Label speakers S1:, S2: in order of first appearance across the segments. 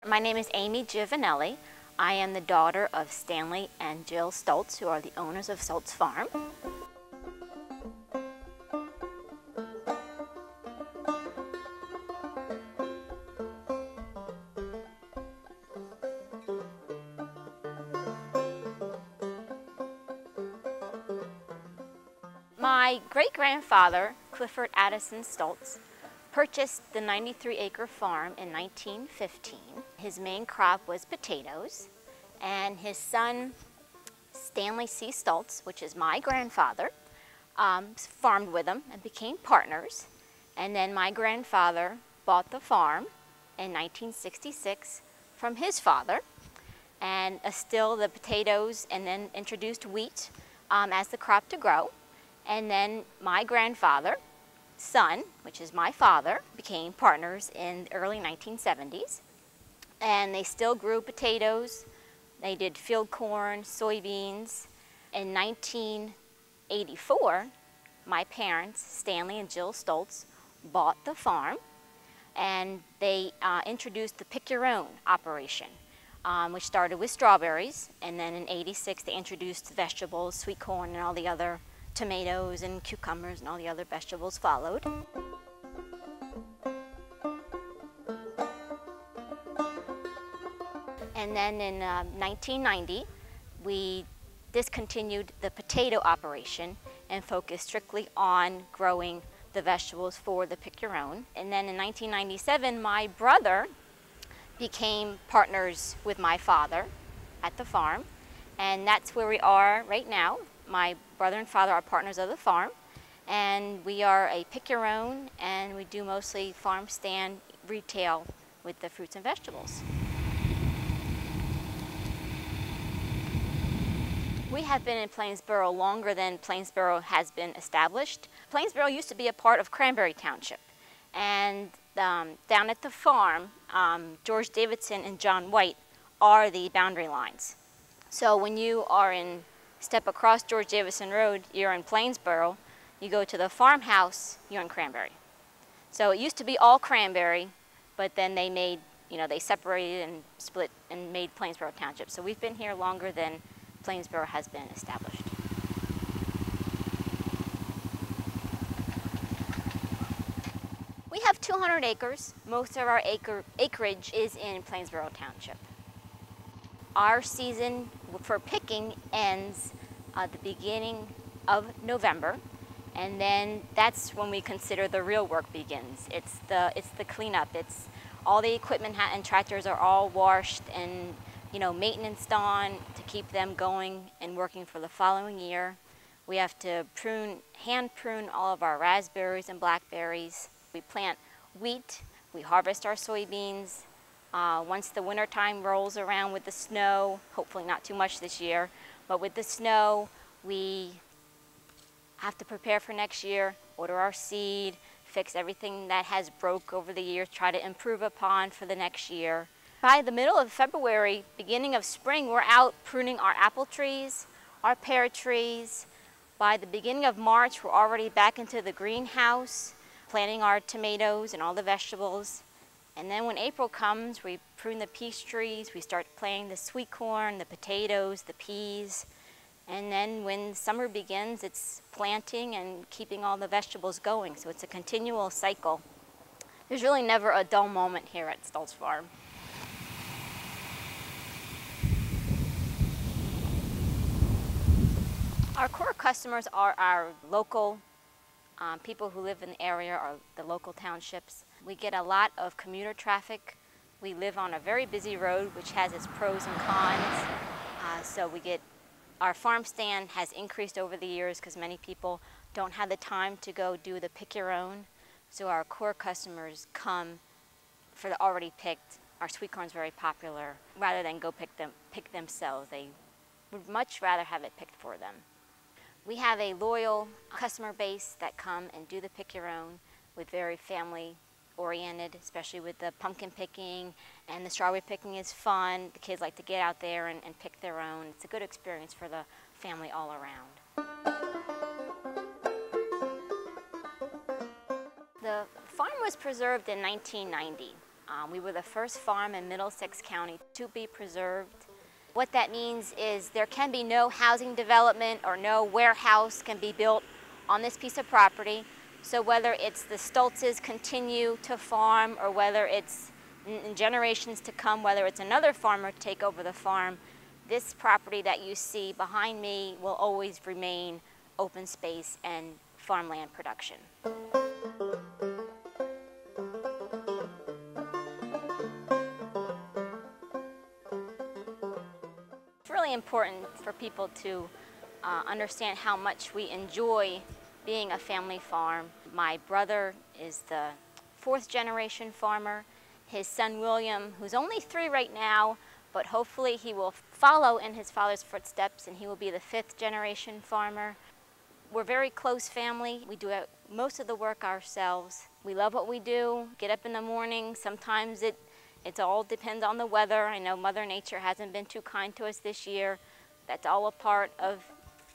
S1: My name is Amy Giovanelli. I am the daughter of Stanley and Jill Stults, who are the owners of Stults Farm. My great-grandfather, Clifford Addison Stults, purchased the 93-acre farm in 1915. His main crop was potatoes, and his son, Stanley C. Stults, which is my grandfather, farmed with him and became partners. And then my grandfather bought the farm in 1966 from his father and distilled the potatoes and then introduced wheat as the crop to grow. And then my grandfather, son, which is my father, became partners in the early 1970s. And they still grew potatoes. They did field corn, soybeans. In 1984, my parents, Stanley and Jill Stults, bought the farm, and they introduced the Pick Your Own operation, which started with strawberries. And then in '86, they introduced vegetables, sweet corn, and all the other tomatoes and cucumbers and all the other vegetables followed. And then in 1990, we discontinued the potato operation and focused strictly on growing the vegetables for the Pick Your Own. And then in 1997, my brother became partners with my father at the farm, and that's where we are right now. My brother and father are partners of the farm, and we are a Pick Your Own, and we do mostly farm stand retail with the fruits and vegetables. We have been in Plainsboro longer than Plainsboro has been established. Plainsboro used to be a part of Cranberry Township, and down at the farm, George Davidson and John White are the boundary lines. So when you step across George Davidson Road, you're in Plainsboro. You go to the farmhouse, you're in Cranberry. So it used to be all Cranberry, but then they separated and split and made Plainsboro Township. So we've been here longer than Plainsboro has been established. We have 200 acres. Most of our acreage is in Plainsboro Township. Our season for picking ends at the beginning of November, and then that's when we consider the real work begins. It's the cleanup. It's all the equipment and tractors are all washed and maintenance on to keep them going and working for the following year. We have to hand prune all of our raspberries and blackberries. We plant wheat. We harvest our soybeans. Once the wintertime rolls around with the snow, hopefully not too much this year, but with the snow, we have to prepare for next year, order our seed, fix everything that has broke over the years, try to improve upon for the next year. By the middle of February, beginning of spring, we're out pruning our apple trees, our pear trees. By the beginning of March, we're already back into the greenhouse, planting our tomatoes and all the vegetables. And then when April comes, we prune the peach trees, we start planting the sweet corn, the potatoes, the peas. And then when summer begins, it's planting and keeping all the vegetables going. So it's a continual cycle. There's really never a dull moment here at Stults Farm. Our core customers are our local people who live in the area, or the local townships. We get a lot of commuter traffic. We live on a very busy road, which has its pros and cons. Our farm stand has increased over the years because many people don't have the time to go do the Pick Your Own. So our core customers come for the already picked. Our sweet corn is very popular. Rather than go pick themselves, they would much rather have it picked for them. We have a loyal customer base that come and do the Pick Your Own, with very family oriented, especially with the pumpkin picking, and the strawberry picking is fun. The kids like to get out there and pick their own. It's a good experience for the family all around. The farm was preserved in 1990. We were the first farm in Middlesex County to be preserved. What that means is there can be no housing development or no warehouse can be built on this piece of property. So whether it's the Stultses continue to farm or whether it's in generations to come, whether it's another farmer to take over the farm, this property that you see behind me will always remain open space and farmland production. It's really important for people to understand how much we enjoy being a family farm. My brother is the 4th generation farmer. His son William, who's only 3 right now, but hopefully he will follow in his father's footsteps and he will be the 5th generation farmer. We're a very close family. We do most of the work ourselves. We love what we do, get up in the morning. Sometimes it all depends on the weather. I know Mother Nature hasn't been too kind to us this year. That's all a part of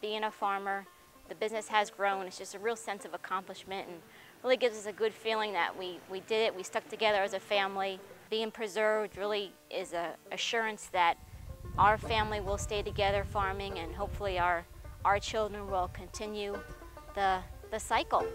S1: being a farmer. The business has grown. It's just a real sense of accomplishment and really gives us a good feeling that we did it. We stuck together as a family. Being preserved really is an assurance that our family will stay together farming and hopefully our children will continue the cycle.